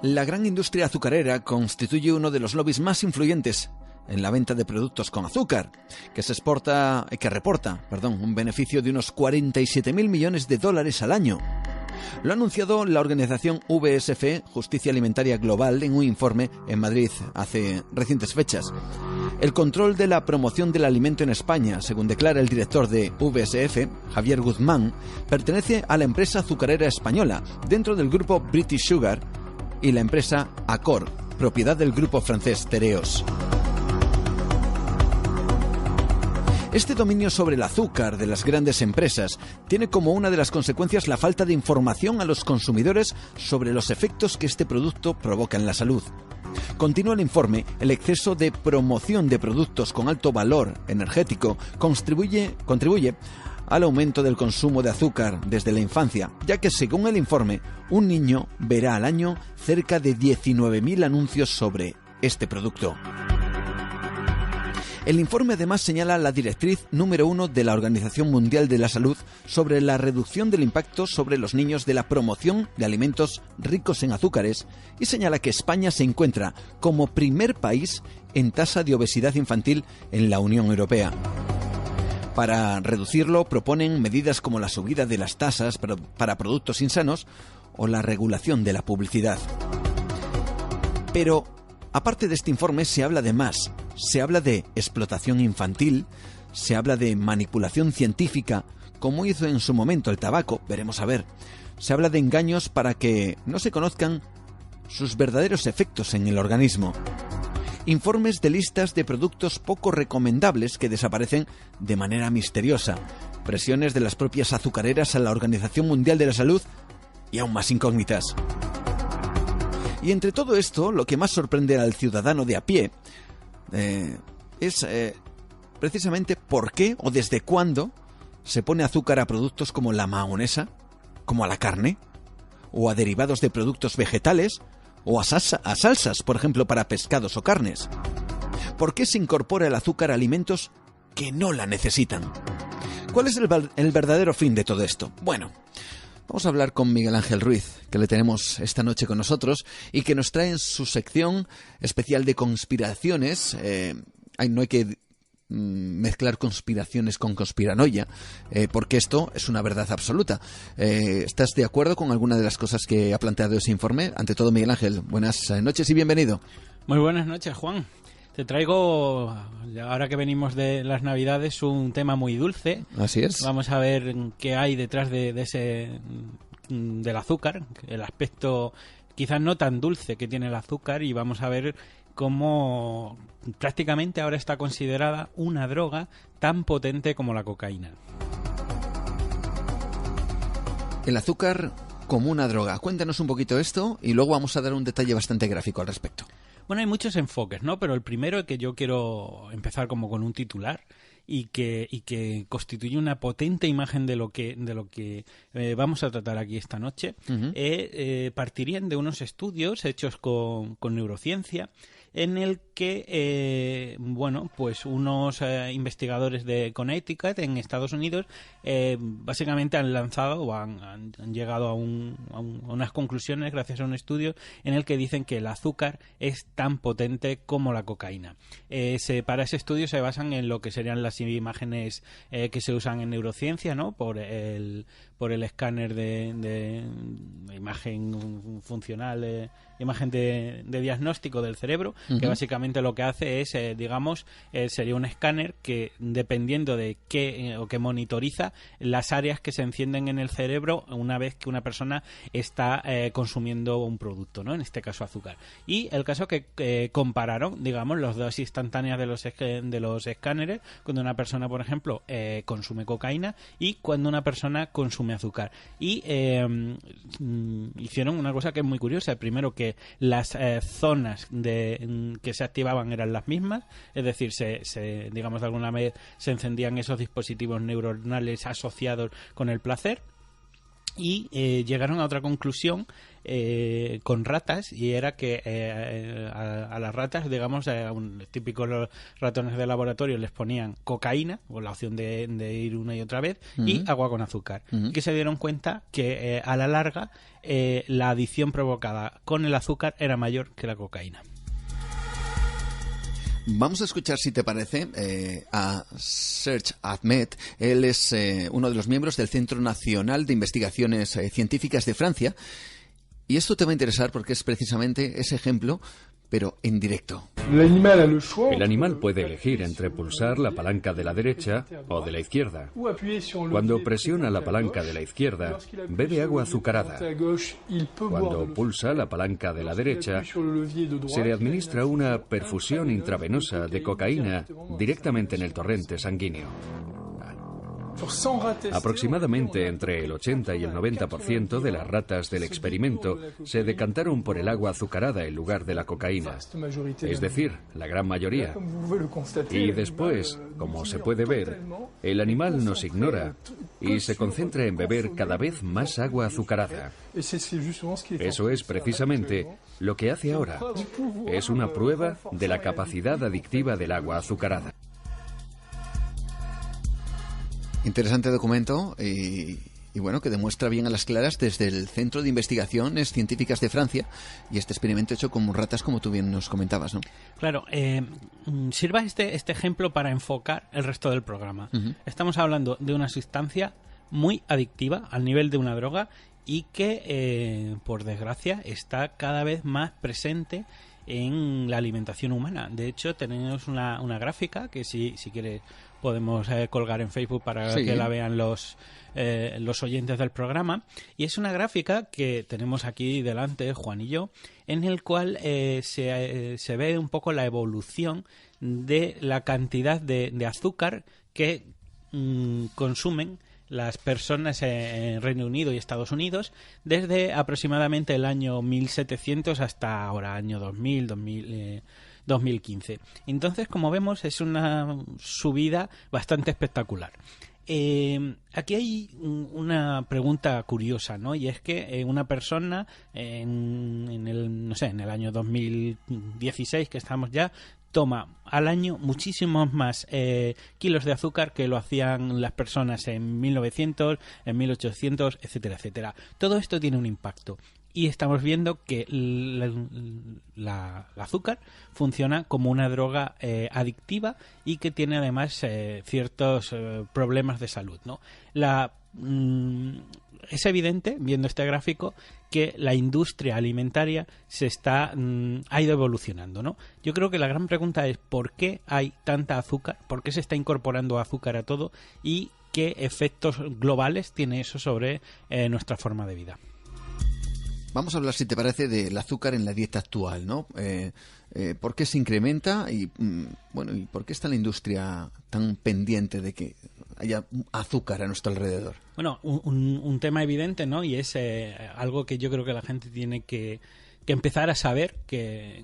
La gran industria azucarera constituye uno de los lobbies más influyentes en la venta de productos con azúcar, que reporta un beneficio de unos 47.000 millones de dólares al año. Lo ha anunciado la organización VSF, Justicia Alimentaria Global, en un informe en Madrid hace recientes fechas. El control de la promoción del alimento en España, según declara el director de VSF, Javier Guzmán, pertenece a la empresa azucarera española, dentro del grupo British Sugar, y la empresa Accor, propiedad del grupo francés Tereos. Este dominio sobre el azúcar de las grandes empresas tiene como una de las consecuencias la falta de información a los consumidores sobre los efectos que este producto provoca en la salud. Continúa el informe, el exceso de promoción de productos con alto valor energético contribuye al aumento del consumo de azúcar desde la infancia, ya que según el informe, un niño verá al año cerca de 19.000 anuncios sobre este producto. El informe además señala la directriz número 1 de la Organización Mundial de la Salud sobre la reducción del impacto sobre los niños de la promoción de alimentos ricos en azúcares y señala que España se encuentra como primer país en tasa de obesidad infantil en la Unión Europea. Para reducirlo proponen medidas como la subida de las tasas para productos insanos o la regulación de la publicidad. Pero aparte de este informe se habla de más. Se habla de explotación infantil, se habla de manipulación científica, como hizo en su momento el tabaco, veremos a ver. Se habla de engaños para que no se conozcan sus verdaderos efectos en el organismo. Informes de listas de productos poco recomendables que desaparecen de manera misteriosa. Presiones de las propias azucareras a la Organización Mundial de la Salud y aún más incógnitas. Y entre todo esto, lo que más sorprende al ciudadano de a pie es precisamente por qué o desde cuándo se pone azúcar a productos como la mayonesa, como a la carne, o a derivados de productos vegetales, o a salsas, por ejemplo, para pescados o carnes. ¿Por qué se incorpora el azúcar a alimentos que no la necesitan? ¿Cuál es el verdadero fin de todo esto? Bueno, vamos a hablar con Miguel Ángel Ruiz, que le tenemos esta noche con nosotros y que nos trae en su sección especial de conspiraciones. No hay que mezclar conspiraciones con conspiranoia, porque esto es una verdad absoluta. ¿Estás de acuerdo con alguna de las cosas que ha planteado ese informe? Ante todo, Miguel Ángel, buenas noches y bienvenido. Muy buenas noches, Juan. Te traigo, ahora que venimos de las Navidades, un tema muy dulce. Así es. Vamos a ver qué hay detrás del azúcar, el aspecto quizás no tan dulce que tiene el azúcar, y vamos a ver cómo prácticamente ahora está considerada una droga tan potente como la cocaína. El azúcar como una droga. Cuéntanos un poquito esto y luego vamos a dar un detalle bastante gráfico al respecto. Bueno, hay muchos enfoques, ¿no? Pero el primero que yo quiero empezar como con un titular y que constituye una potente imagen de lo que vamos a tratar aquí esta noche, partirían de unos estudios hechos con neurociencia, en el que pues unos investigadores de Connecticut en Estados Unidos básicamente han lanzado o han llegado a unas conclusiones gracias a un estudio en el que dicen que el azúcar es tan potente como la cocaína. Para ese estudio se basan en lo que serían las imágenes que se usan en neurociencia, ¿no? Por el escáner de imagen funcional, imagen de diagnóstico del cerebro, que básicamente lo que hace es, sería un escáner que, dependiendo de qué o que monitoriza las áreas que se encienden en el cerebro una vez que una persona está consumiendo un producto, ¿no? En este caso azúcar. Y el caso que compararon, las dosis instantáneas de los escáneres cuando una persona, por ejemplo, consume cocaína y cuando una persona consume azúcar. Y hicieron una cosa que es muy curiosa. Primero, que las zonas que se activaban eran las mismas, es decir, de alguna vez se encendían esos dispositivos neuronales asociados con el placer. y llegaron a otra conclusión con ratas, y era que a las ratas, digamos, típicos ratones de laboratorio les ponían cocaína, con la opción de ir una y otra vez, y agua con azúcar, y que se dieron cuenta que a la larga la adicción provocada con el azúcar era mayor que la cocaína. Vamos a escuchar, si te parece, a Serge Ahmed. Él es uno de los miembros del Centro Nacional de Investigaciones Científicas de Francia. Y esto te va a interesar porque es precisamente ese ejemplo, pero en directo. El animal puede elegir entre pulsar la palanca de la derecha o de la izquierda. Cuando presiona la palanca de la izquierda, bebe agua azucarada. Cuando pulsa la palanca de la derecha, se le administra una perfusión intravenosa de cocaína directamente en el torrente sanguíneo. Aproximadamente entre el 80 y el 90% de las ratas del experimento se decantaron por el agua azucarada en lugar de la cocaína, es decir, la gran mayoría. Y después, como se puede ver, el animal nos ignora y se concentra en beber cada vez más agua azucarada. Eso es precisamente lo que hace ahora. Es una prueba de la capacidad adictiva del agua azucarada. Interesante documento y bueno, que demuestra bien a las claras desde el Centro de Investigaciones Científicas de Francia, y este experimento hecho con ratas, como tú bien nos comentabas, ¿no? Claro, sirva este ejemplo para enfocar el resto del programa. Estamos hablando de una sustancia muy adictiva al nivel de una droga y que, por desgracia, está cada vez más presente en la alimentación humana. De hecho, tenemos una gráfica que si quieres podemos colgar en Facebook para que la vean los oyentes del programa, y es una gráfica que tenemos aquí delante, Juan y yo, en el cual se ve un poco la evolución de la cantidad de azúcar que consumen las personas en Reino Unido y Estados Unidos desde aproximadamente el año 1700 hasta ahora, año 2015. Entonces, como vemos, es una subida bastante espectacular. Aquí hay una pregunta curiosa, ¿no? Y es que una persona en el año 2016, que estamos ya, toma al año muchísimos más kilos de azúcar que lo hacían las personas en 1900, en 1800, etcétera, etcétera. Todo esto tiene un impacto. Y estamos viendo que el azúcar funciona como una droga adictiva y que tiene además ciertos problemas de salud, ¿no? Es evidente, viendo este gráfico, que la industria alimentaria ha ido evolucionando, ¿no? Yo creo que la gran pregunta es ¿por qué hay tanta azúcar? ¿Por qué se está incorporando azúcar a todo? ¿Y qué efectos globales tiene eso sobre nuestra forma de vida? Vamos a hablar, si te parece, del azúcar en la dieta actual, ¿no? ¿Por qué se incrementa? Y ¿por qué está la industria tan pendiente de que haya azúcar a nuestro alrededor? Bueno, un tema evidente, ¿no? Y es algo que yo creo que la gente tiene que empezar a saber, que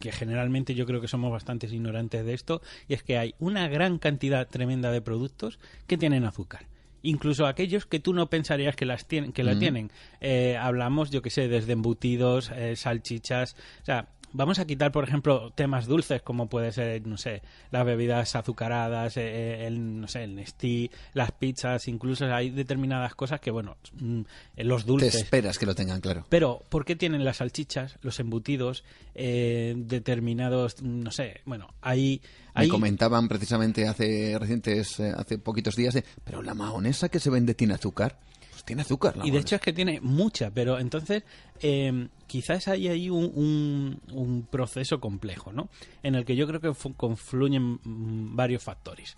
generalmente yo creo que somos bastante ignorantes de esto, y es que hay una gran cantidad tremenda de productos que tienen azúcar. Incluso aquellos que tú no pensarías que la tienen. Hablamos, yo que sé, desde embutidos, salchichas, o sea, vamos a quitar, por ejemplo, temas dulces como puede ser, no sé, las bebidas azucaradas, el Nestí, las pizzas, incluso hay determinadas cosas que, bueno, los dulces... Te esperas que lo tengan, claro. Pero, ¿por qué tienen las salchichas, los embutidos, determinados, no sé, bueno, hay... Me comentaban precisamente hace poquitos días pero la mahonesa que se vende tiene azúcar. Pues tiene azúcar. Y de hecho es que tiene mucha, pero entonces quizás hay ahí un proceso complejo, ¿no? En el que yo creo que confluyen varios factores.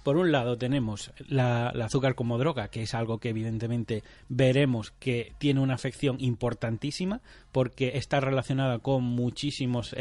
Por un lado tenemos el azúcar como droga, que es algo que evidentemente veremos que tiene una afección importantísima porque está relacionada con muchísimas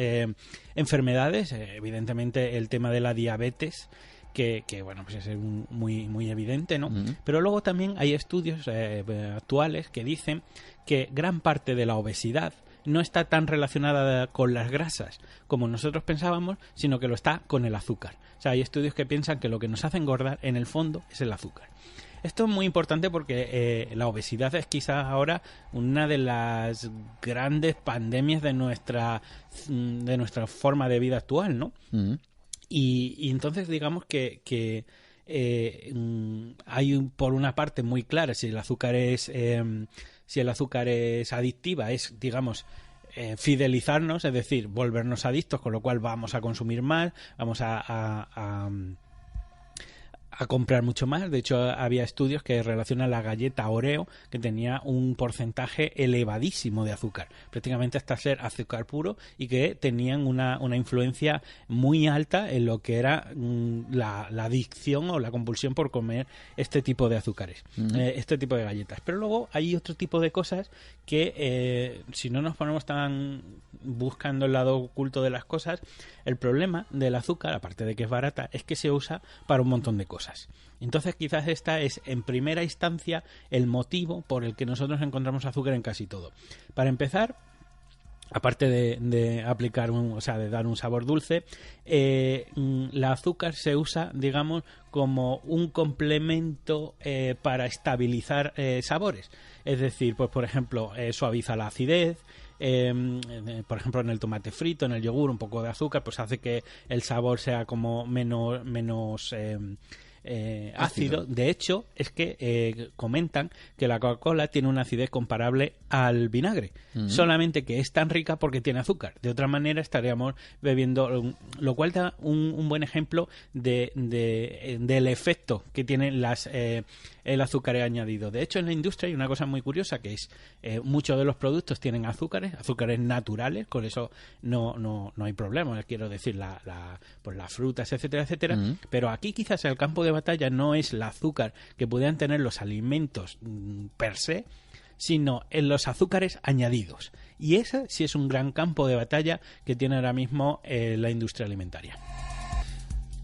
enfermedades, evidentemente el tema de la diabetes, que bueno, pues es muy, muy evidente, ¿no? Pero luego también hay estudios actuales que dicen que gran parte de la obesidad no está tan relacionada con las grasas como nosotros pensábamos, sino que lo está con el azúcar. O sea, hay estudios que piensan que lo que nos hace engordar en el fondo es el azúcar. Esto es muy importante porque la obesidad es quizás ahora una de las grandes pandemias de nuestra forma de vida actual, ¿no? Uh-huh. Y entonces digamos que hay por una parte muy clara si el azúcar es adictiva, es, digamos, fidelizarnos, es decir, volvernos adictos, con lo cual vamos a consumir más, vamos a comprar mucho más. De hecho, había estudios que relacionan la galleta Oreo, que tenía un porcentaje elevadísimo de azúcar, prácticamente hasta ser azúcar puro, y que tenían una influencia muy alta en lo que era la adicción o la compulsión por comer este tipo de azúcares, este tipo de galletas. Pero luego hay otro tipo de cosas que, si no nos ponemos tan buscando el lado oculto de las cosas, el problema del azúcar, aparte de que es barata, es que se usa para un montón de cosas. Entonces quizás esta es en primera instancia el motivo por el que nosotros encontramos azúcar en casi todo. Para empezar, aparte de aplicar de dar un sabor dulce, el azúcar se usa, digamos, como un complemento para estabilizar sabores. Es decir, pues por ejemplo, suaviza la acidez. Por ejemplo, en el tomate frito, en el yogur, un poco de azúcar pues hace que el sabor sea como menos ácido. De hecho, es que comentan que la Coca-Cola tiene una acidez comparable al vinagre, solamente que es tan rica porque tiene azúcar. De otra manera estaríamos bebiendo, lo cual da un buen ejemplo del efecto que tiene el azúcar añadido. De hecho, en la industria hay una cosa muy curiosa, que es muchos de los productos tienen azúcares naturales, con eso no hay problema, quiero decir, pues las frutas, etcétera, etcétera. Pero aquí quizás el campo de batalla no es el azúcar que pudieran tener los alimentos per se, sino en los azúcares añadidos. Y ese sí es un gran campo de batalla que tiene ahora mismo la industria alimentaria.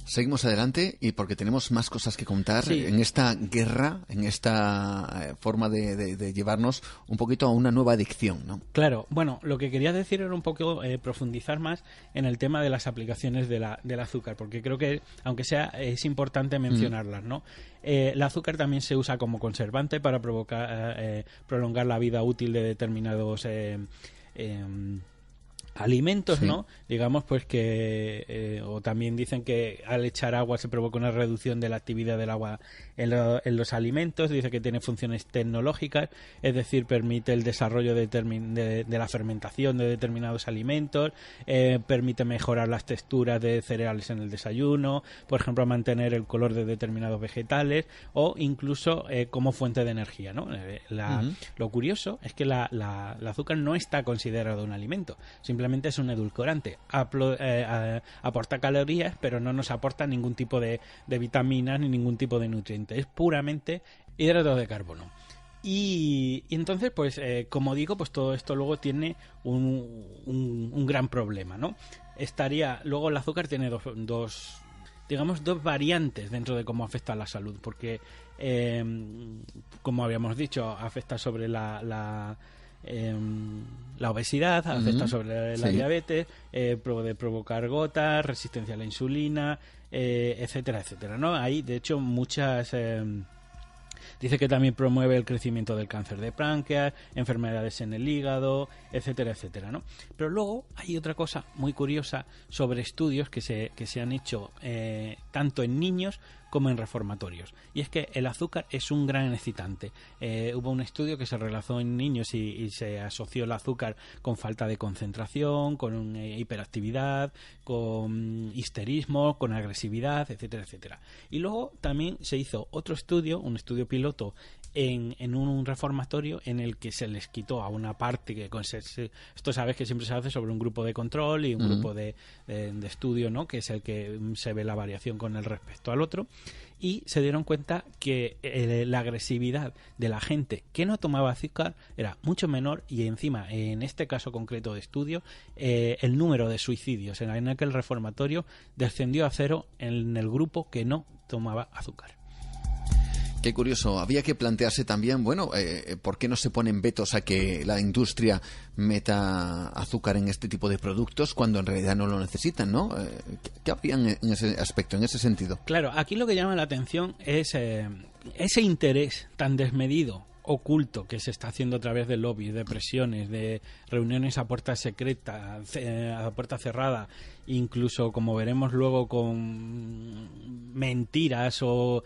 Seguimos adelante, y porque tenemos más cosas que contar en esta guerra, en esta forma de llevarnos un poquito a una nueva adicción, ¿no? Claro, bueno, lo que quería decir era un poco profundizar más en el tema de las aplicaciones del azúcar, porque creo que, aunque es importante mencionarlas, ¿no? El azúcar también se usa como conservante para prolongar la vida útil de determinados alimentos, ¿no? Digamos, pues que o también dicen que al echar agua se provoca una reducción de la actividad del agua en los alimentos. Dice que tiene funciones tecnológicas, es decir, permite el desarrollo de la fermentación de determinados alimentos, permite mejorar las texturas de cereales en el desayuno, por ejemplo, mantener el color de determinados vegetales, o incluso como fuente de energía, ¿no? Lo curioso es que el azúcar no está considerado un alimento, simplemente es un edulcorante. Aporta calorías, pero no nos aporta ningún tipo de vitaminas ni ningún tipo de nutriente. Es puramente hidratos de carbono. Y entonces, pues, como digo, pues todo esto luego tiene un gran problema, ¿no? Luego el azúcar tiene dos variantes dentro de cómo afecta a la salud, porque, como habíamos dicho, afecta sobre la obesidad, afecta sobre la diabetes, puede provocar gotas, resistencia a la insulina, etcétera, etcétera, ¿no? Hay, de hecho, muchas... Dice que también promueve el crecimiento del cáncer de páncreas, enfermedades en el hígado, etcétera, etcétera, ¿no? Pero luego hay otra cosa muy curiosa sobre estudios que se han hecho tanto en niños como en reformatorios, y es que el azúcar es un gran excitante. Hubo un estudio que se realizó en niños y se asoció el azúcar con falta de concentración, con hiperactividad, con histerismo, con agresividad, etcétera, etcétera. Y luego también se hizo otro estudio, un estudio piloto en un reformatorio, en el que se les quitó a una parte esto sabes que siempre se hace sobre un grupo de control y un grupo de estudio, ¿no? Que es el que se ve la variación con el respecto al otro, y se dieron cuenta que la agresividad de la gente que no tomaba azúcar era mucho menor, y encima, en este caso concreto de estudio, el número de suicidios en aquel reformatorio descendió a 0 en el grupo que no tomaba azúcar. Qué curioso. Había que plantearse también, ¿por qué no se ponen vetos a que la industria meta azúcar en este tipo de productos cuando en realidad no lo necesitan, ¿no? ¿Qué habrían en ese aspecto, en ese sentido? Claro, aquí lo que llama la atención es ese interés tan desmedido, oculto, que se está haciendo a través de lobbies, de presiones, de reuniones a puerta secreta, a puerta cerrada, incluso, como veremos luego, con mentiras o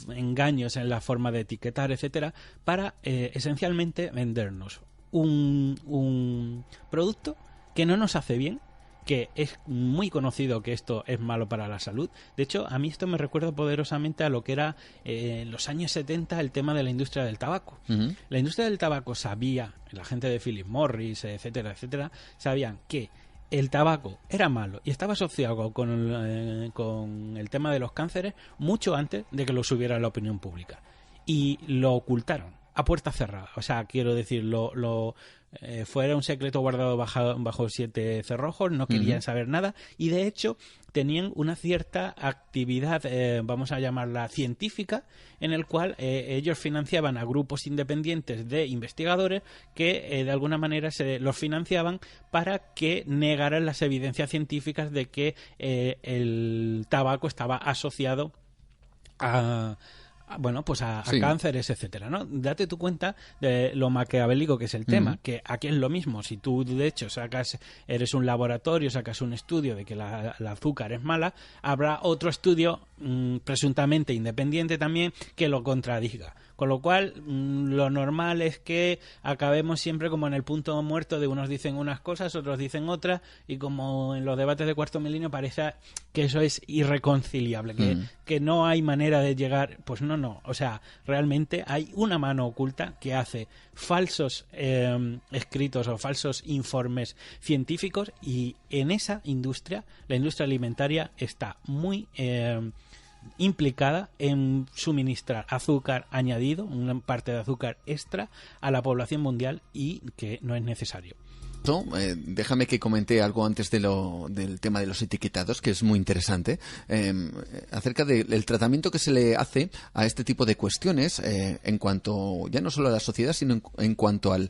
engaños en la forma de etiquetar, etcétera, para esencialmente vendernos un producto que no nos hace bien, que es muy conocido que esto es malo para la salud. De hecho, a mí esto me recuerda poderosamente a lo que era en los años 70 el tema de la industria del tabaco. Uh-huh. La industria del tabaco sabía, la gente de Philip Morris, etcétera, etcétera, sabían que el tabaco era malo y estaba asociado con el tema de los cánceres mucho antes de que lo subiera la opinión pública. Y lo ocultaron a puerta cerrada. O sea, quiero decir, fuera un secreto guardado bajo 7 cerrojos, no querían saber nada, y de hecho tenían una cierta actividad, vamos a llamarla científica, en el cual ellos financiaban a grupos independientes de investigadores que de alguna manera los financiaban para que negaran las evidencias científicas de que el tabaco estaba asociado a sí, cánceres, etcétera, ¿no? Date tu cuenta de lo maquiavélico que es el tema, que aquí es lo mismo. Si tú, de hecho, eres un laboratorio, sacas un estudio de que la azúcar es mala, habrá otro estudio presuntamente independiente también que lo contradiga. Con lo cual, lo normal es que acabemos siempre como en el punto muerto de unos dicen unas cosas, otros dicen otras, y como en los debates de Cuarto Milenio parece que eso es irreconciliable, que no hay manera de llegar. Pues no. O sea, realmente hay una mano oculta que hace falsos escritos o falsos informes científicos, y en esa industria, la industria alimentaria, está muy implicada en suministrar azúcar añadido, una parte de azúcar extra a la población mundial, y que no es necesario. Déjame que comente algo antes del tema de los etiquetados, que es muy interesante, acerca del tratamiento que se le hace a este tipo de cuestiones, en cuanto ya no solo a la sociedad, sino en cuanto al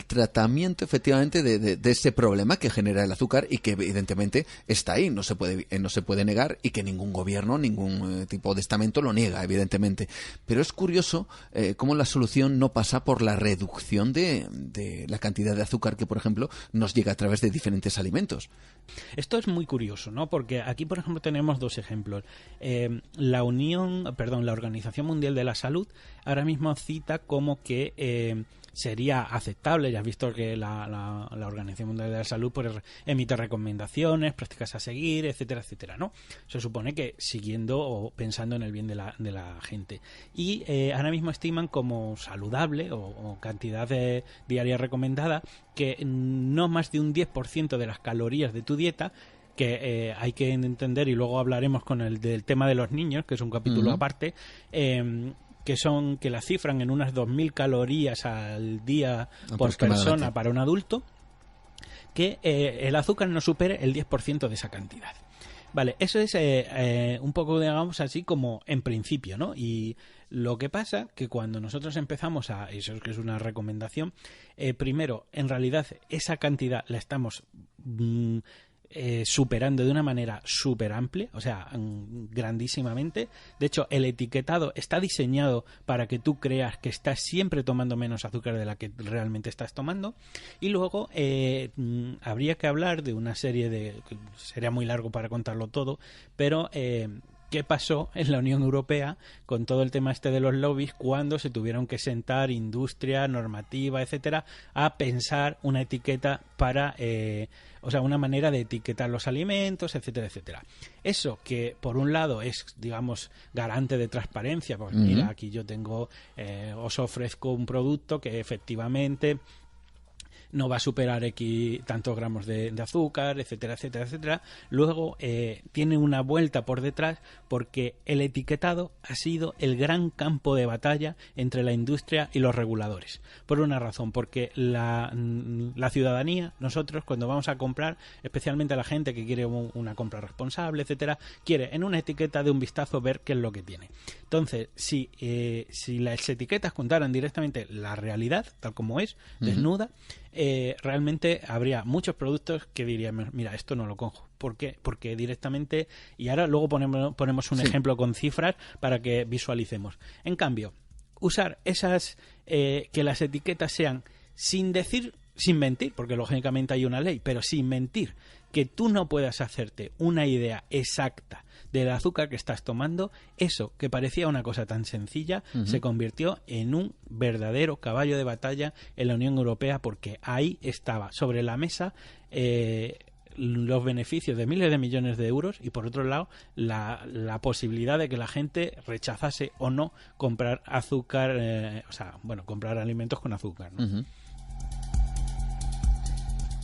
tratamiento efectivamente de ese problema que genera el azúcar, y que evidentemente está ahí, no se puede negar, y que ningún gobierno, ningún tipo de estamento lo niega, evidentemente. Pero es curioso cómo la solución no pasa por la reducción de la cantidad de azúcar que, por ejemplo, nos llega a través de diferentes alimentos. Esto es muy curioso, ¿no? Porque aquí, por ejemplo, tenemos dos ejemplos. La Organización Mundial de la Salud ahora mismo cita como que sería aceptable. Ya has visto que la Organización Mundial de la Salud pues emite recomendaciones, prácticas a seguir, etcétera, etcétera, ¿no? Se supone que siguiendo o pensando en el bien de la gente. Y ahora mismo estiman como saludable o cantidad diaria recomendada que no más de un 10% de las calorías de tu dieta, que hay que entender, y luego hablaremos del tema de los niños, que es un capítulo aparte, que la cifran en unas 2.000 calorías al día por persona para un adulto, que el azúcar no supere el 10% de esa cantidad. Vale, eso es un poco, digamos así, como en principio, ¿no? Y lo que pasa que cuando nosotros empezamos eso es que es una recomendación, primero, en realidad, esa cantidad la estamos superando de una manera súper amplia, o sea, grandísimamente. De hecho, el etiquetado está diseñado para que tú creas que estás siempre tomando menos azúcar de la que realmente estás tomando. Y luego habría que hablar de una serie sería muy largo para contarlo todo, pero ¿qué pasó en la Unión Europea con todo el tema de los lobbies cuando se tuvieron que sentar industria, normativa, etcétera, a pensar una etiqueta para una manera de etiquetar los alimentos, etcétera, etcétera? Eso que por un lado es, digamos, garante de transparencia, pues mira, aquí yo os ofrezco un producto que efectivamente no va a superar X tantos gramos de azúcar, etcétera, etcétera, etcétera. Luego tiene una vuelta por detrás, porque el etiquetado ha sido el gran campo de batalla entre la industria y los reguladores. Por una razón, porque la ciudadanía, nosotros cuando vamos a comprar, especialmente a la gente que quiere una compra responsable, etcétera, quiere en una etiqueta de un vistazo ver qué es lo que tiene. Entonces, si las etiquetas contaran directamente la realidad, tal como es, desnuda, realmente habría muchos productos que diríamos, mira, esto no lo cojo. ¿Por qué? Porque directamente, y ahora luego ponemos un ejemplo con cifras para que visualicemos. En cambio, usar esas, que las etiquetas sean sin mentir, porque lógicamente hay una ley, pero sin mentir, que tú no puedas hacerte una idea exacta del azúcar que estás tomando, eso que parecía una cosa tan sencilla se convirtió en un verdadero caballo de batalla en la Unión Europea, porque ahí estaba sobre la mesa los beneficios de miles de millones de euros y por otro lado la posibilidad de que la gente rechazase o no comprar azúcar, comprar alimentos con azúcar, ¿no?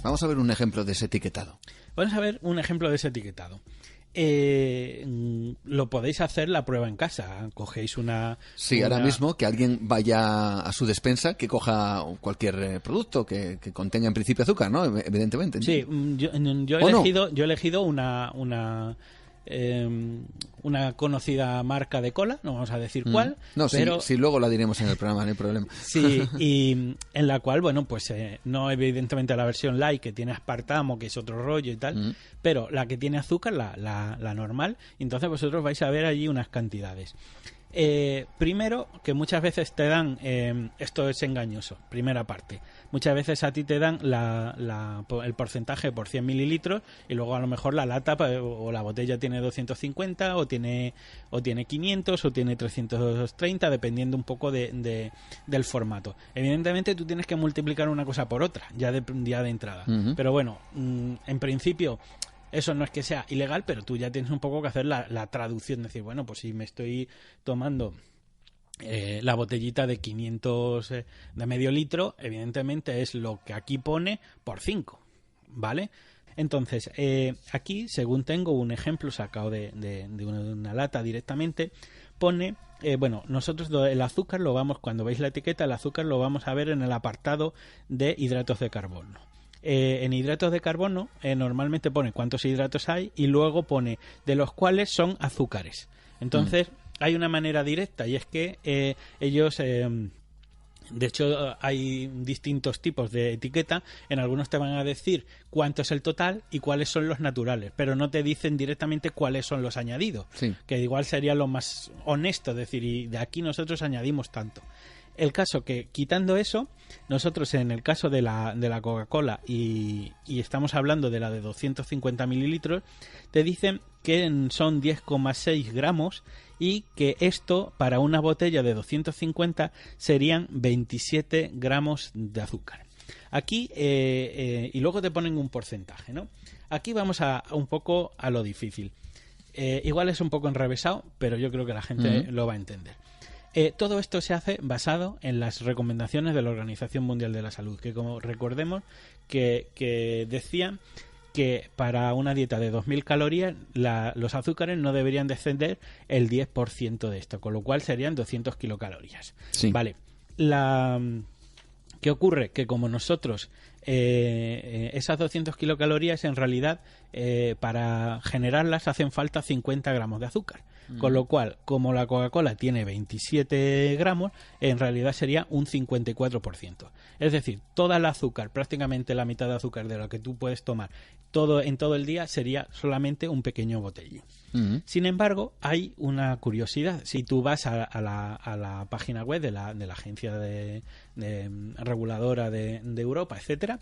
Vamos a ver un ejemplo de ese etiquetado. Vamos a ver un ejemplo de ese etiquetado. Lo podéis hacer la prueba en casa. Cogéis ahora mismo que alguien vaya a su despensa, que coja cualquier producto que contenga en principio azúcar, ¿no? Evidentemente. Sí, yo he elegido una conocida marca de cola, no vamos a decir cuál. No, pero sí, luego la diremos en el programa, no hay problema. Sí, y en la cual, no evidentemente la versión light, que tiene aspartamo, que es otro rollo y tal, pero la que tiene azúcar, la normal, entonces vosotros vais a ver allí unas cantidades. Primero, que muchas veces te dan, esto es engañoso, primera parte, muchas veces a ti te dan el porcentaje por 100 mililitros y luego a lo mejor la lata o la botella tiene 250 o tiene 500 o tiene 330, dependiendo un poco del formato. Evidentemente tú tienes que multiplicar una cosa por otra ya de entrada, pero bueno, en principio eso no es que sea ilegal, pero tú ya tienes un poco que hacer la traducción, decir, bueno, pues si me estoy tomando la botellita de 500 de medio litro, evidentemente es lo que aquí pone por 5, ¿vale? Entonces, aquí, según tengo un ejemplo sacado de una lata directamente, pone, nosotros el azúcar cuando veis la etiqueta, el azúcar lo vamos a ver en el apartado de hidratos de carbono. En hidratos de carbono normalmente pone cuántos hidratos hay y luego pone de los cuales son azúcares. Entonces hay una manera directa, y es que ellos de hecho hay distintos tipos de etiqueta. En algunos te van a decir cuánto es el total y cuáles son los naturales, pero no te dicen directamente cuáles son los añadidos, que igual sería lo más honesto, decir, y de aquí nosotros añadimos tanto. El caso que, quitando eso, nosotros en el caso de la Coca-Cola y estamos hablando de la de 250 mililitros, te dicen que son 10,6 gramos y que esto para una botella de 250 serían 27 gramos de azúcar. Aquí, y luego te ponen un porcentaje, ¿no? Aquí vamos un poco a lo difícil. Igual es un poco enrevesado, pero yo creo que la gente lo va a entender. Todo esto se hace basado en las recomendaciones de la Organización Mundial de la Salud, que como recordemos que decían que para una dieta de 2.000 calorías los azúcares no deberían exceder el 10% de esto, con lo cual serían 200 kilocalorías. Sí. Vale. ¿Qué ocurre? Que como nosotros esas 200 kilocalorías en realidad para generarlas hacen falta 50 gramos de azúcar. Con lo cual, como la Coca-Cola tiene 27 gramos, en realidad sería un 54%. Es decir, toda el azúcar, prácticamente la mitad de azúcar de lo que tú puedes tomar en todo el día, sería solamente un pequeño botellín. Sin embargo, hay una curiosidad. Si tú vas a la página web de la agencia reguladora de Europa, etcétera,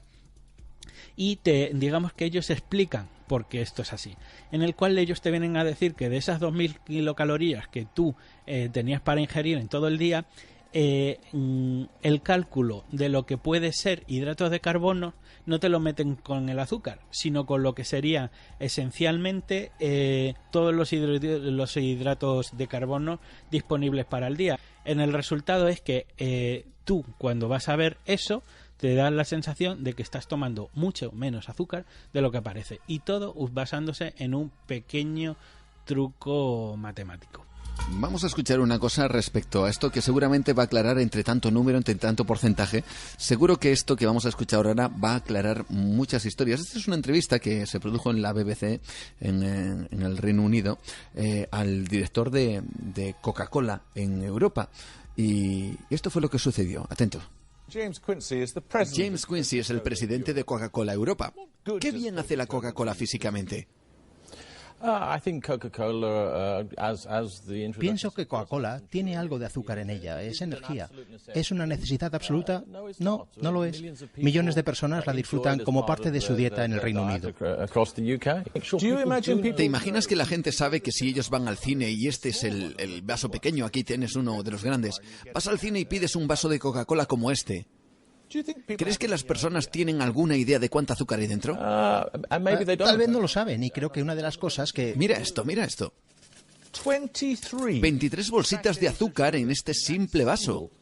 y digamos que ellos explican por qué esto es así, en el cual ellos te vienen a decir que de esas 2.000 kilocalorías que tú tenías para ingerir en todo el día, el cálculo de lo que puede ser hidratos de carbono no te lo meten con el azúcar, sino con lo que sería esencialmente todos los hidratos de carbono disponibles para el día. En el resultado es que tú, cuando vas a ver eso, te da la sensación de que estás tomando mucho menos azúcar de lo que parece, y todo basándose en un pequeño truco matemático. Vamos a escuchar una cosa respecto a esto que seguramente va a aclarar, entre tanto número, entre tanto porcentaje. Seguro que esto que vamos a escuchar ahora va a aclarar muchas historias. Esta es una entrevista que se produjo en la BBC en el Reino Unido al director de Coca-Cola en Europa, y esto fue lo que sucedió. Atento. James Quincy es el presidente de Coca-Cola Europa. ¿Qué bien hace la Coca-Cola físicamente? Pienso que Coca-Cola tiene algo de azúcar en ella, es energía. ¿Es una necesidad absoluta? No, no lo es. Millones de personas la disfrutan como parte de su dieta en el Reino Unido. ¿Te imaginas que la gente sabe que si ellos van al cine y este es el vaso pequeño, aquí tienes uno de los grandes, vas al cine y pides un vaso de Coca-Cola como este? ¿Crees que las personas tienen alguna idea de cuánto azúcar hay dentro? Tal vez no lo saben, y creo que una de las cosas que... Mira esto. 23 bolsitas de azúcar en este simple vaso.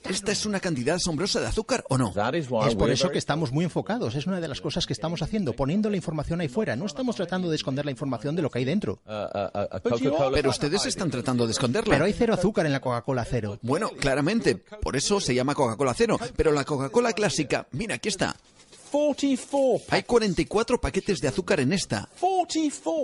¿Esta es una cantidad asombrosa de azúcar o no? Es por eso que estamos muy enfocados. Es una de las cosas que estamos haciendo, poniendo la información ahí fuera. No estamos tratando de esconder la información de lo que hay dentro. Pero ustedes están tratando de esconderla. Pero hay cero azúcar en la Coca-Cola Cero. Bueno, claramente. Por eso se llama Coca-Cola Cero. Pero la Coca-Cola clásica, mira, aquí está. Hay 44 paquetes de azúcar en esta.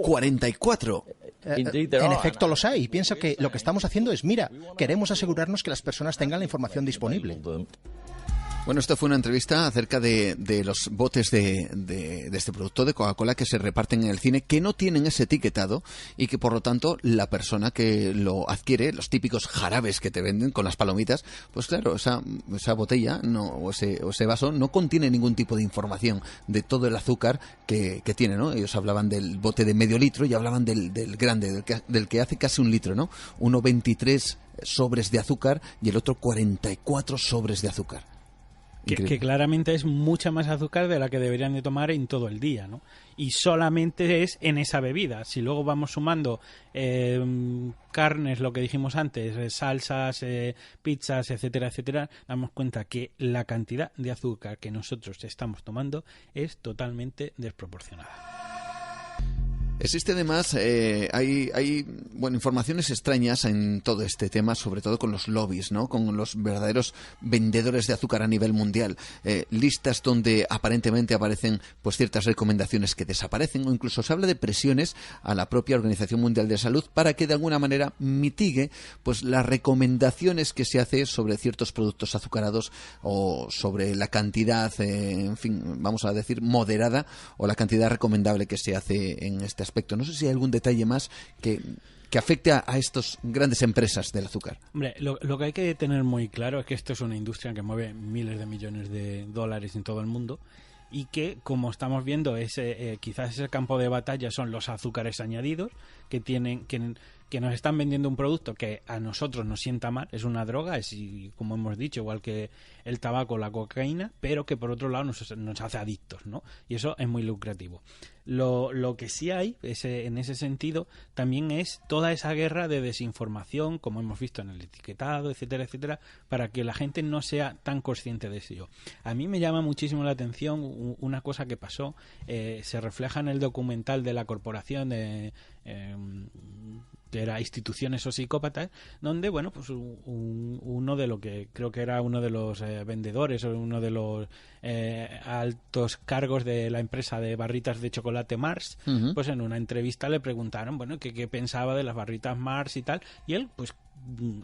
44. En efecto los hay. Pienso que lo que estamos haciendo es, mira, queremos asegurarnos que las personas tengan la información disponible. Bueno, esto fue una entrevista acerca de los botes de este producto de Coca-Cola que se reparten en el cine, que no tienen ese etiquetado y que por lo tanto la persona que lo adquiere, los típicos jarabes que te venden con las palomitas, pues claro, esa botella o ese vaso no contiene ningún tipo de información de todo el azúcar que tiene, ¿no? Ellos hablaban del bote de medio litro y hablaban del grande, del que hace casi un litro, ¿no? Uno 23 sobres de azúcar y el otro 44 sobres de azúcar. Que claramente es mucha más azúcar de la que deberían de tomar en todo el día, ¿no? Y solamente es en esa bebida. Si luego vamos sumando carnes, lo que dijimos antes, salsas, pizzas, etcétera, etcétera, damos cuenta que la cantidad de azúcar que nosotros estamos tomando es totalmente desproporcionada. Existe además, hay informaciones extrañas en todo este tema, sobre todo con los lobbies, ¿no? Con los verdaderos vendedores de azúcar a nivel mundial. Listas donde aparentemente aparecen pues ciertas recomendaciones que desaparecen, o incluso se habla de presiones a la propia Organización Mundial de Salud para que de alguna manera mitigue pues las recomendaciones que se hace sobre ciertos productos azucarados o sobre la cantidad, en fin, vamos a decir moderada, o la cantidad recomendable que se hace en este aspecto. No sé si hay algún detalle más que afecte a estas grandes empresas del azúcar. Hombre, lo que hay que tener muy claro es que esto es una industria que mueve miles de millones de dólares en todo el mundo y que, como estamos viendo, quizás ese campo de batalla son los azúcares añadidos que nos están vendiendo un producto que a nosotros nos sienta mal, es una droga, es, como hemos dicho, igual que el tabaco o la cocaína, pero que por otro lado nos hace adictos, ¿no? Y eso es muy lucrativo. Lo que sí hay en ese sentido también es toda esa guerra de desinformación, como hemos visto en el etiquetado, etcétera, etcétera, para que la gente no sea tan consciente de ello. A mí me llama muchísimo la atención una cosa que pasó, se refleja en el documental de la corporación que era Instituciones o Psicópatas, donde, bueno, pues uno de lo que creo que era uno de los vendedores o uno de los altos cargos de la empresa de barritas de chocolate Mars, pues en una entrevista le preguntaron, bueno, qué pensaba de las barritas Mars y tal, y él, pues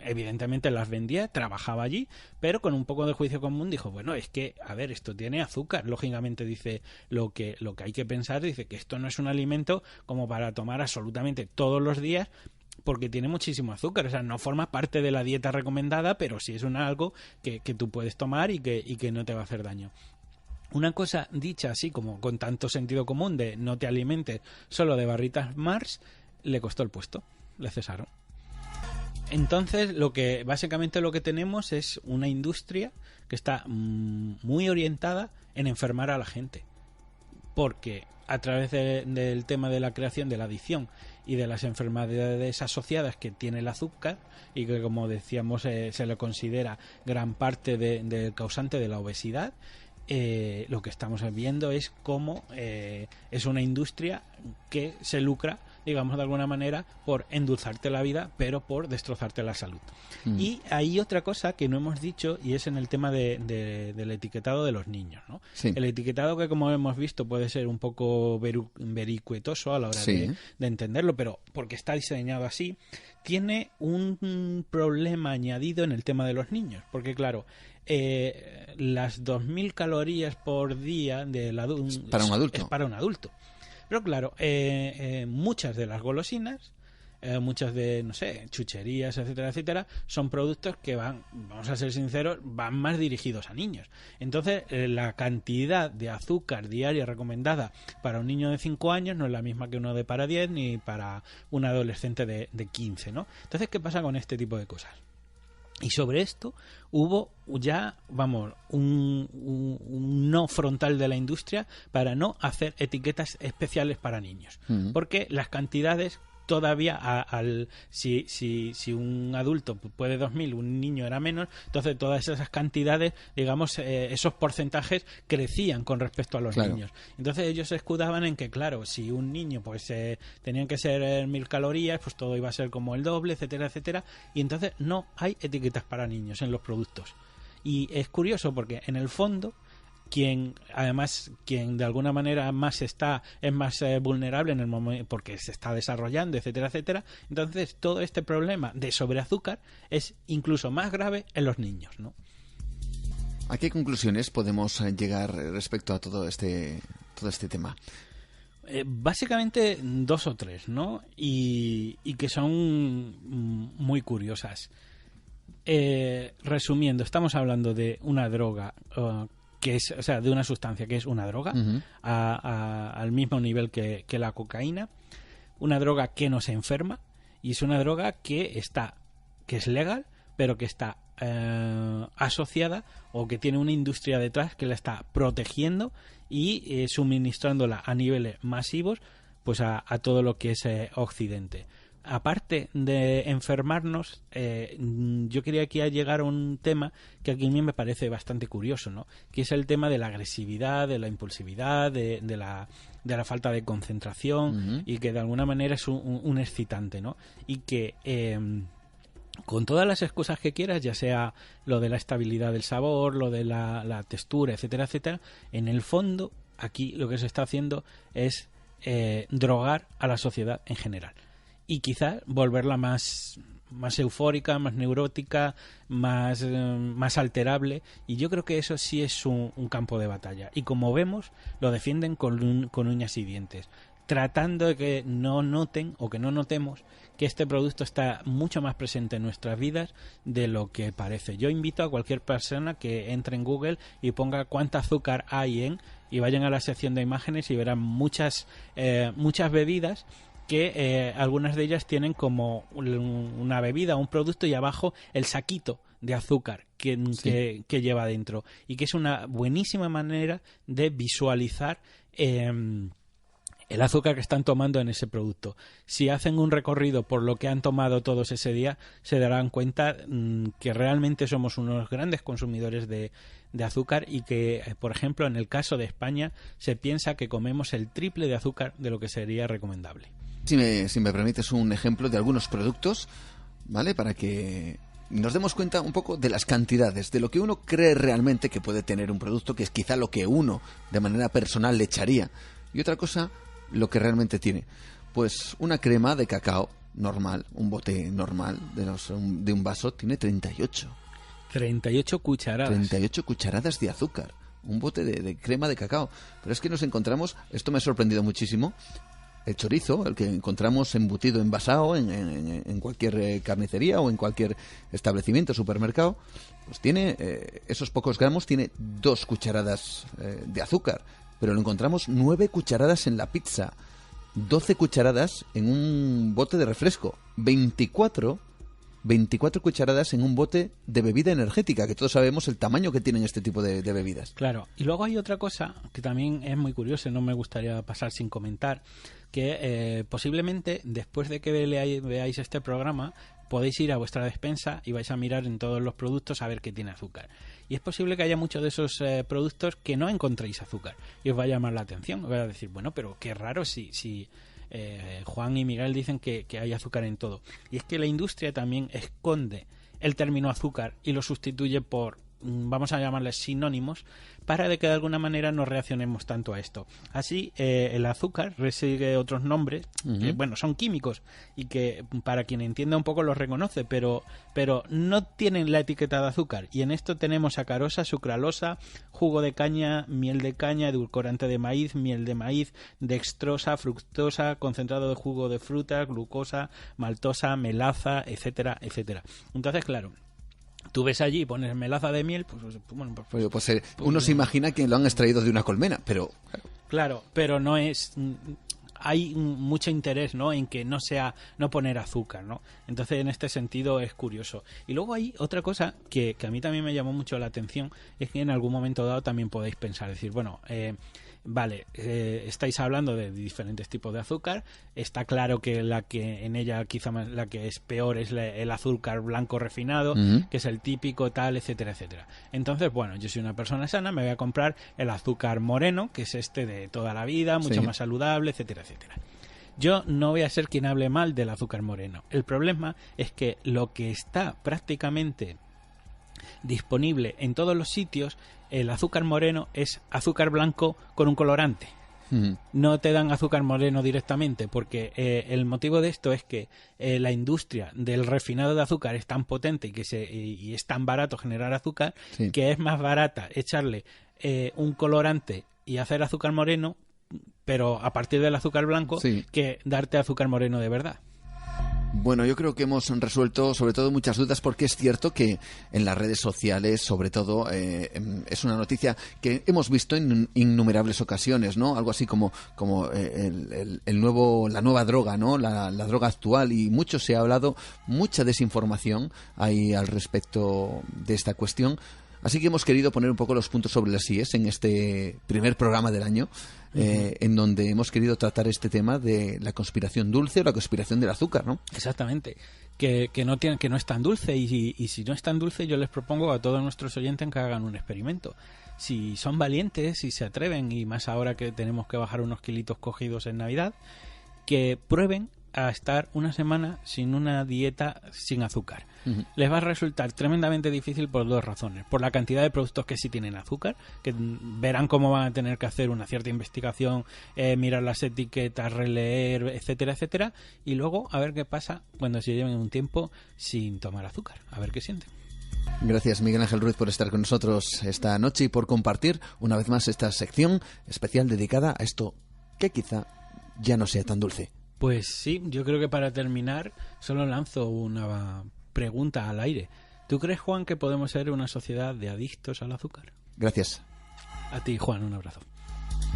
evidentemente las vendía, trabajaba allí, pero con un poco de juicio común dijo, bueno, es que, a ver, esto tiene azúcar, lógicamente dice, lo que hay que pensar, dice que esto no es un alimento como para tomar absolutamente todos los días, porque tiene muchísimo azúcar, o sea, no forma parte de la dieta recomendada, pero sí es algo que tú puedes tomar y que no te va a hacer daño. Una cosa dicha así como con tanto sentido común de no te alimentes solo de barritas Mars, le costó el puesto, le cesaron. Entonces, básicamente lo que tenemos es una industria que está muy orientada en enfermar a la gente, porque a través del tema de la creación de la adicción y de las enfermedades asociadas que tiene el azúcar, y que, como decíamos, se le considera gran parte del causante de la obesidad, lo que estamos viendo es cómo es una industria que se lucra, digamos de alguna manera, por endulzarte la vida, pero por destrozarte la salud. Y hay otra cosa que no hemos dicho, y es en el tema del etiquetado de los niños, ¿no? Sí. El etiquetado, que como hemos visto puede ser un poco vericuetoso a la hora de entenderlo, pero porque está diseñado así, tiene un problema añadido en el tema de los niños, porque claro, las 2.000 calorías por día del adulto es para un adulto. Pero claro, muchas de las golosinas, muchas de, no sé, chucherías, etcétera, etcétera, son productos que van, vamos a ser sinceros, van más dirigidos a niños. Entonces, la cantidad de azúcar diaria recomendada para un niño de 5 años no es la misma que uno de para 10 ni para un adolescente de 15, ¿no? Entonces, ¿qué pasa con este tipo de cosas? Y sobre esto hubo ya, vamos, un no frontal de la industria para no hacer etiquetas especiales para niños. Porque las cantidades todavía, si un adulto puede 2.000, un niño era menos, entonces todas esas cantidades, digamos, esos porcentajes crecían con respecto a los niños. Entonces ellos se escudaban en que, claro, si un niño pues tenían que ser 1.000 calorías, pues todo iba a ser como el doble, etcétera, etcétera, y entonces no hay etiquetas para niños en los productos. Y es curioso porque en el fondo quien de alguna manera es más vulnerable en el momento porque se está desarrollando, etcétera, etcétera. Entonces todo este problema de sobreazúcar es incluso más grave en los niños, ¿no? ¿A qué conclusiones podemos llegar respecto a todo este tema? Básicamente 2 o 3, ¿no? Y que son muy curiosas. Resumiendo, estamos hablando de una droga que es, o sea, de una sustancia que es una droga, al mismo nivel que la cocaína, una droga que nos enferma, y es una droga que es legal, pero que está asociada o que tiene una industria detrás que la está protegiendo y suministrándola a niveles masivos, pues a todo lo que es Occidente. Aparte de enfermarnos, yo quería aquí llegar a un tema que aquí a mí me parece bastante curioso, ¿no? Que es el tema de la agresividad, de la impulsividad, de la falta de concentración, y que de alguna manera es un excitante, ¿no? Y que con todas las excusas que quieras, ya sea lo de la estabilidad del sabor, lo de la textura, etcétera, etcétera, en el fondo aquí lo que se está haciendo es drogar a la sociedad en general. Y quizás volverla más eufórica, más neurótica, más alterable. Y yo creo que eso sí es un campo de batalla. Y como vemos, lo defienden con uñas y dientes, tratando de que no noten o que no notemos que este producto está mucho más presente en nuestras vidas de lo que parece. Yo invito a cualquier persona que entre en Google y ponga cuánta azúcar hay y vayan a la sección de imágenes y verán muchas bebidas que algunas de ellas tienen como una bebida, un producto, y abajo el saquito de azúcar que lleva dentro, y que es una buenísima manera de visualizar el azúcar que están tomando en ese producto. Si hacen un recorrido por lo que han tomado todos ese día, se darán cuenta que realmente somos unos grandes consumidores de azúcar, y que, por ejemplo, en el caso de España, se piensa que comemos el triple de azúcar de lo que sería recomendable. Si me permites un ejemplo de algunos productos, ¿vale? Para que nos demos cuenta un poco de las cantidades, de lo que uno cree realmente que puede tener un producto, que es quizá lo que uno de manera personal le echaría, y otra cosa, lo que realmente tiene. Pues una crema de cacao normal, un bote normal de un vaso, tiene 38 cucharadas. 38 cucharadas de azúcar. Un bote de crema de cacao. Pero es que nos encontramos, esto me ha sorprendido muchísimo, el chorizo, el que encontramos embutido, envasado en cualquier carnicería o en cualquier establecimiento, supermercado, pues tiene esos pocos gramos, tiene 2 cucharadas de azúcar, pero lo encontramos 9 cucharadas en la pizza, 12 cucharadas en un bote de refresco, 24 cucharadas en un bote de bebida energética, que todos sabemos el tamaño que tienen este tipo de bebidas. Claro, y luego hay otra cosa que también es muy curiosa, no me gustaría pasar sin comentar, que posiblemente después de que veáis este programa, podéis ir a vuestra despensa y vais a mirar en todos los productos a ver qué tiene azúcar. Y es posible que haya muchos de esos productos que no encontréis azúcar y os va a llamar la atención. Os va a decir, bueno, pero qué raro si Juan y Miguel dicen que hay azúcar en todo. Y es que la industria también esconde el término azúcar y lo sustituye por, vamos a llamarles sinónimos, para de que de alguna manera no reaccionemos tanto a esto. Así, el azúcar recibe otros nombres, que, bueno, son químicos y que para quien entienda un poco los reconoce, pero no tienen la etiqueta de azúcar. Y en esto tenemos sacarosa, sucralosa, jugo de caña, miel de caña, edulcorante de maíz, miel de maíz, dextrosa, fructosa, concentrado de jugo de fruta, glucosa, maltosa, melaza, etcétera, etcétera. Entonces, claro, tú ves allí y pones melaza de miel, uno se imagina que lo han extraído de una colmena, pero... Claro, pero no es... Hay mucho interés, ¿no?, en que no poner azúcar, ¿no? Entonces, en este sentido es curioso. Y luego hay otra cosa que a mí también me llamó mucho la atención, es que en algún momento dado también podéis pensar, decir, bueno, vale, estáis hablando de diferentes tipos de azúcar. Está claro que la que en ella quizá la que es peor es el azúcar blanco refinado, que es el típico, tal, etcétera, etcétera. Entonces, bueno, yo soy una persona sana, me voy a comprar el azúcar moreno, que es este de toda la vida, mucho más saludable, etcétera, etcétera. Yo no voy a ser quien hable mal del azúcar moreno. El problema es que lo que está prácticamente disponible en todos los sitios, el azúcar moreno es azúcar blanco con un colorante. No te dan azúcar moreno directamente, porque el motivo de esto es que la industria del refinado de azúcar es tan potente y es tan barato generar azúcar, que es más barata echarle un colorante y hacer azúcar moreno, pero a partir del azúcar blanco, que darte azúcar moreno de verdad. Bueno, yo creo que hemos resuelto sobre todo muchas dudas, porque es cierto que en las redes sociales, sobre todo, es una noticia que hemos visto en innumerables ocasiones, ¿no? Algo así como la nueva droga, ¿no? La droga actual, y mucho se ha hablado, mucha desinformación hay al respecto de esta cuestión. Así que hemos querido poner un poco los puntos sobre las IES en este primer programa del año, en donde hemos querido tratar este tema de la conspiración dulce o la conspiración del azúcar, ¿no? Exactamente, que no es tan dulce, y si no es tan dulce, yo les propongo a todos nuestros oyentes que hagan un experimento. Si son valientes, si se atreven, y más ahora que tenemos que bajar unos kilitos cogidos en Navidad, que prueben a estar una semana sin una dieta sin azúcar. Les va a resultar tremendamente difícil por dos razones: por la cantidad de productos que sí tienen azúcar, que verán cómo van a tener que hacer una cierta investigación, mirar las etiquetas, releer, etcétera, etcétera, y luego a ver qué pasa cuando se lleven un tiempo sin tomar azúcar, a ver qué sienten. Gracias, Miguel Ángel Ruiz, por estar con nosotros esta noche y por compartir una vez más esta sección especial dedicada a esto que quizá ya no sea tan dulce. Pues sí, yo creo que para terminar solo lanzo una pregunta al aire. ¿Tú crees, Juan, que podemos ser una sociedad de adictos al azúcar? Gracias. A ti, Juan, un abrazo.